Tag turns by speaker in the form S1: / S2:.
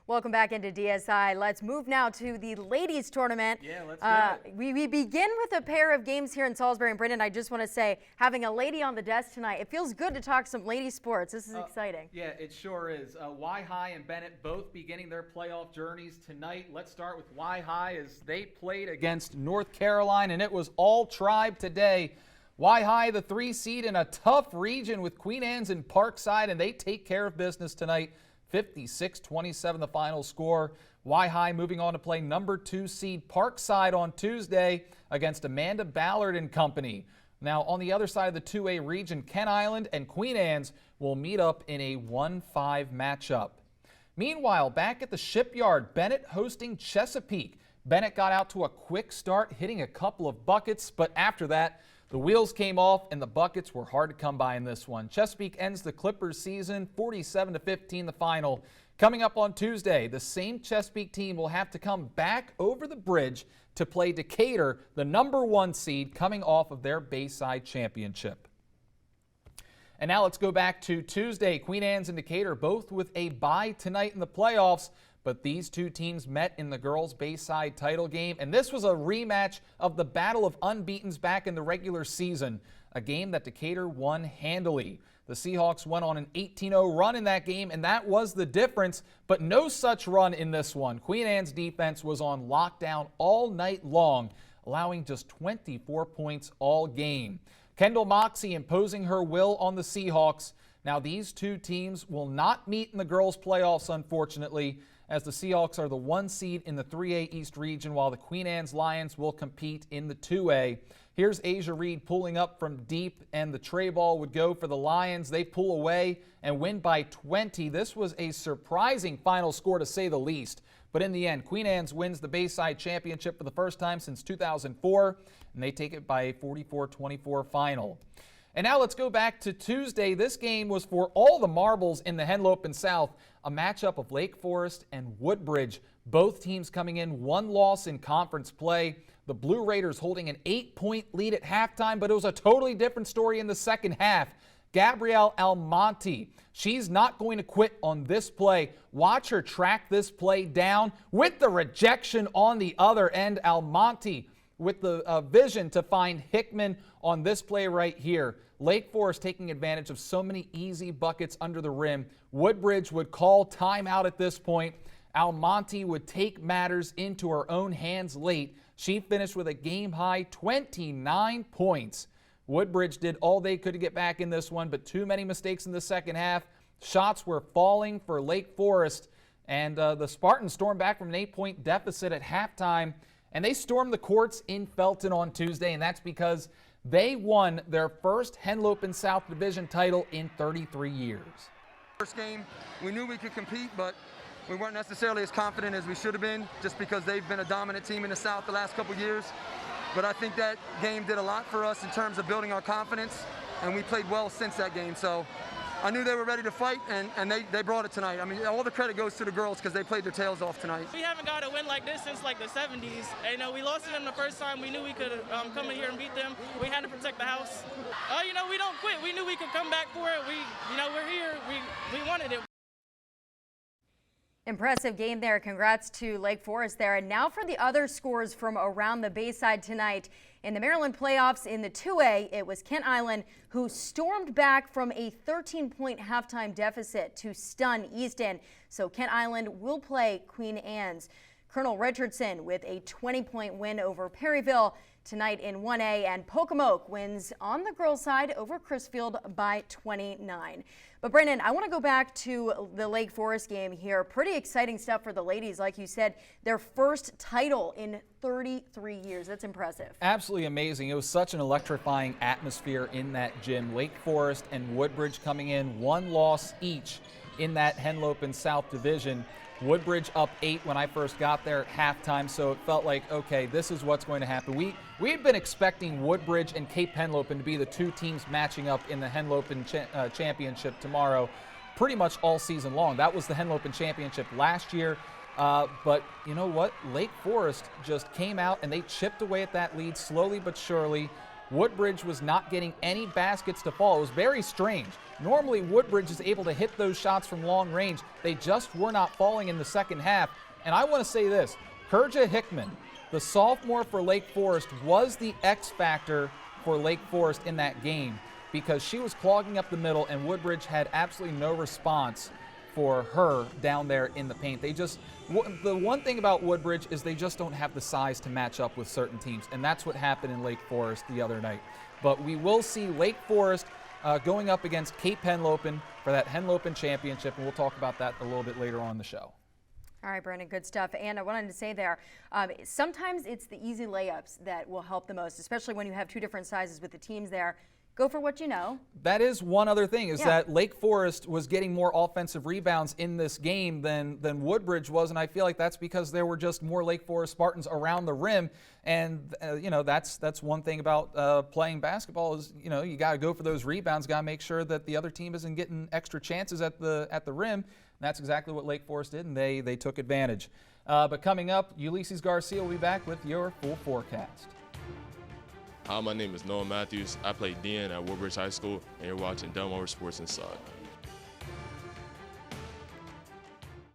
S1: Welcome back into DSI. Let's move now to the ladies tournament.
S2: Yeah, let's do it.
S1: We begin with a pair of games here in Salisbury. And Brendan, I just want to say, having a lady on the desk tonight, it feels good to talk some lady sports. This is exciting.
S2: Yeah, it sure is. Y High and Bennett both beginning their playoff journeys tonight. Let's start with Y High as they played against North Carolina, and it was all Tribe today. Y High, the 3 seed in a tough region with Queen Anne's and Parkside, and they take care of business tonight. 56-27 the final score. Y High moving on to play number 2 seed Parkside on Tuesday against Amanda Ballard and company. Now on the other side of the 2A region, Kent Island and Queen Anne's will meet up in a 1-5 matchup. Meanwhile, back at the Shipyard, Bennett hosting Chesapeake. Bennett got out to a quick start, hitting a couple of buckets, but after that, the wheels came off and the buckets were hard to come by in this one. Chesapeake ends the Clippers season 47-15 the final. Coming up on Tuesday, the same Chesapeake team will have to come back over the bridge to play Decatur, the number 1 seed, coming off of their Bayside championship. And now let's go back to Tuesday. Queen Anne's and Decatur both with a bye tonight in the playoffs. But these two teams met in the girls' Bayside title game, and this was a rematch of the Battle of Unbeatens back in the regular season, a game that Decatur won handily. The Seahawks went on an 18-0 run in that game, and that was the difference, but no such run in this one. Queen Anne's defense was on lockdown all night long, allowing just 24 points all game. Kendall Moxie imposing her will on the Seahawks. Now, these two teams will not meet in the girls' playoffs, unfortunately, as the Seahawks are the 1 seed in the 3A East region, while the Queen Anne's Lions will compete in the 2A. Here's Asia Reed pulling up from deep, and the tray ball would go for the Lions. They pull away and win by 20. This was a surprising final score, to say the least. But in the end, Queen Anne's wins the Bayside Championship for the first time since 2004, and they take it by a 44-24 final. And now let's go back to Tuesday. This game was for all the marbles in the Henlopen South, a matchup of Lake Forest and Woodbridge. Both teams coming in 1 loss in conference play. The Blue Raiders holding an 8-point lead at halftime, but it was a totally different story in the second half. Gabrielle Almonte, she's not going to quit on this play. Watch her track this play down with the rejection on the other end. Almonte with the vision to find Hickman on this play right here. Lake Forest taking advantage of so many easy buckets under the rim. Woodbridge would call timeout at this point. Almonte would take matters into her own hands late. She finished with a game-high 29 points. Woodbridge did all they could to get back in this one, but too many mistakes in the second half. Shots were falling for Lake Forest, and the Spartans stormed back from an 8-point deficit at halftime, and they stormed the courts in Felton on Tuesday, and that's because they won their first Henlopen South Division title in 33 years.
S3: First game, we knew we could compete, but we weren't necessarily as confident as we should have been, just because they've been a dominant team in the South the last couple years. But I think that game did a lot for us in terms of building our confidence, and we played well since that game. So I knew they were ready to fight, and they brought it tonight. I mean, all the credit goes to the girls because they played their tails off tonight.
S4: We haven't got a win like this since like the 70s. And, we lost to them the first time. We knew we could come in here and beat them. We had to protect the house. We don't quit. We knew we could come back for it. We're here. We wanted it.
S1: Impressive game there. Congrats to Lake Forest there. And now for the other scores from around the Bayside tonight. In the Maryland playoffs in the 2A, it was Kent Island who stormed back from a 13-point halftime deficit to stun Easton. So Kent Island will play Queen Anne's. Colonel Richardson with a 20-point win over Perryville tonight in 1A, and Pocomoke wins on the girls' side over Crisfield by 29. But Brendan, I want to go back to the Lake Forest game here. Pretty exciting stuff for the ladies. Like you said, their first title in 33 years. That's impressive.
S2: Absolutely amazing. It was such an electrifying atmosphere in that gym. Lake Forest and Woodbridge coming in 1 loss each in that Henlopen South Division. Woodbridge up 8 when I first got there at halftime, so it felt like, okay, this is what's going to happen. We had been expecting Woodbridge and Cape Henlopen to be the 2 teams matching up in the Henlopen Championship tomorrow pretty much all season long. That was the Henlopen Championship last year, but you know what? Lake Forest just came out and they chipped away at that lead slowly but surely. Woodbridge was not getting any baskets to fall. It was very strange. Normally, Woodbridge is able to hit those shots from long range. They just were not falling in the second half. And I want to say this, Kerja Hickman, the sophomore for Lake Forest, was the X factor for Lake Forest in that game because she was clogging up the middle and Woodbridge had absolutely no response for her down there in the paint. The one thing about Woodbridge is they just don't have the size to match up with certain teams, and that's what happened in Lake Forest the other night. But we will see Lake Forest going up against Cape Henlopen for that Henlopen championship, and we'll talk about that a little bit later on in the show.
S1: All right, Brandon, good stuff. And I wanted to say there, sometimes it's the easy layups that will help the most, especially when you have two different sizes with the teams there. Go for what you know. That
S2: is one other thing, is that Lake Forest was getting more offensive rebounds in this game than Woodbridge was, and I feel like that's because there were just more Lake Forest Spartans around the rim. And that's one thing about playing basketball is you got to go for those rebounds, got to make sure that the other team isn't getting extra chances at the rim. And that's exactly what Lake Forest did, and they took advantage. But coming up, Ulysses Garcia will be back with your full forecast.
S5: Hi, my name is Noah Matthews. I play DN at Woodbridge High School, and you're watching Delmarva Sports Inside.